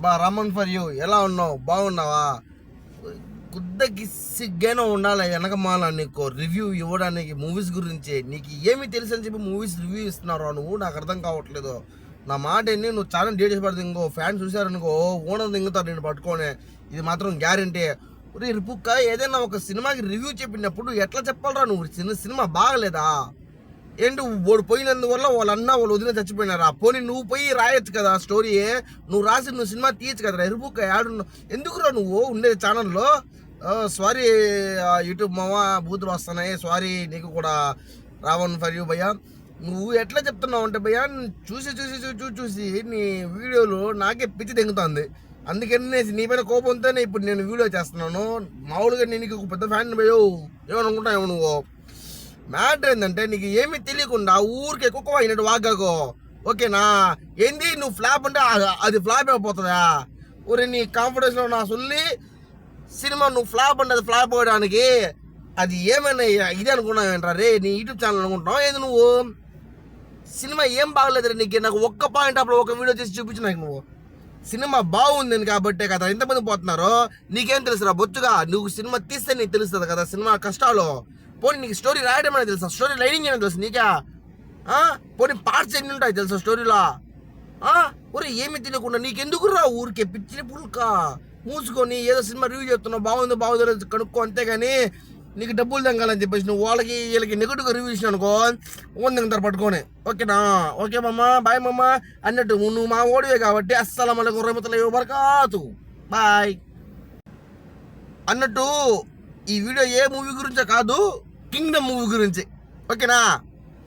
Raman for you, ఎలా ఉన్నావు? బాగున్నావా? గుద్దకి సిగ్గైనా ఉండాలి వెనకమాల నీకు రివ్యూ ఇవ్వడానికి మూవీస్ గురించి. నీకు ఏమి తెలుసు అని చెప్పి మూవీస్ రివ్యూ ఇస్తున్నావు నువ్వు? నాకు అర్థం కావట్లేదు. నా మాట ఏంటి, నువ్వు చాలా డేట్ చేసి పడుతుంది. ఇంకో ఫ్యాన్ చూసారనుకో ఓనర్ దింగుతారు నేను పట్టుకోనే, ఇది మాత్రం గ్యారంటీ. రిపుక్క ఏదైనా ఒక సినిమాకి రివ్యూ చెప్పినప్పుడు ఎట్లా చెప్పాలరా నువ్వు? సినిమా బాగలేదా ఏంటి? వాడు పోయినందువల్ల వాళ్ళు వదిన చచ్చిపోయినారా? పోనీ నువ్వు పోయి రాయొచ్చు కదా స్టోరీ. నువ్వు రాసి నువ్వు సినిమా తీయచ్చు కదరా. ఎరుపుక్క యాడున్నావు? ఎందుకురా నువ్వు ఉండేది ఛానల్లో? సారీ యూట్యూబ్ మావా, బూతులు వస్తున్నాయి, సారీ. నీకు కూడా రావణ్ ఫర్ యూ భయ్యా. నువ్వు ఎట్లా చెప్తున్నావు అంటే భయ్యా, చూసి చూసి చూసి చూసి నీ వీడియోలు నాకే పిచ్చి తెంగుతుంది. అందుకని నీ పైన కోపంతోనే ఇప్పుడు నేను వీడియో చేస్తున్నాను. మామూలుగా నేను నీకు ఒక పెద్ద ఫ్యాన్ భయ్యో ఏమనుకుంటావు నువ్వు? మ్యాటర్ ఏంటంటే నీకు ఏమీ తెలియకుండా ఊరికే కుక్క అయినట్టు వాగాకో, ఓకేనా? ఏంది నువ్వు ఫ్లాప్ అంటే అది ఫ్లాప్ అయిపోతుందా? ఊరి నీ కాన్ఫిడెన్స్లో నా సొల్లి సినిమా నువ్వు ఫ్లాప్ అంటే అది ఫ్లాప్ అవ్వడానికి అది ఏమైనా ఇది అనుకున్నావు ఏంట్రా రే? నీ యూట్యూబ్ ఛానల్ అనుకుంటున్నావు ఏంది నువ్వు? సినిమా ఏం బాగలేదు నీకు. నాకు ఒక్క పాయింట్ అప్పుడు ఒక వీడియో చేసి చూపించు నాకు. నువ్వు సినిమా బాగుంది కాబట్టే కదా ఎంతమంది పోతున్నారో. నీకేం తెలుసురా బొచ్చుగా? నువ్వు సినిమా తీస్తే నీకు తెలుస్తుంది కదా సినిమా కష్టాలు. పోనీ నీకు స్టోరీ రాయడం అనేది తెలుసా? స్టోరీ లైనింగ్ అనేది తెలుసు నీకా? పోనీ పార్ట్స్ ఎన్ని ఉంటాయి తెలుసా స్టోరీలో? ఊరే ఏమి తెలియకుండా నీకెందుకు రా ఊరికే పిచ్చి పుల్క మూసుకొని ఏదో సినిమా రివ్యూ చెప్తున్నావు, బాగుందో బాగుందో కనుక్కో, అంతేగాని నీకు డబ్బులు తెంగాలని చెప్పేసి నువ్వు వీళ్ళకి నెగిటివ్గా రివ్యూ ఇచ్చిన అనుకో దిగుతారు పట్టుకొని, ఓకేనా? ఓకే మమ్మ, బాయ్ మమ్మ అన్నట్టు నువ్వు మా ఓడివే కాబట్టి అస్సలం అలైకుం రహమతుల్లాహి వబరకాతు బాయ్ అన్నట్టు. ఈ వీడియో ఏ మూవీ గురించో కాదు, కింగ్డమ్ మూవీ గురించి, ఓకేనా?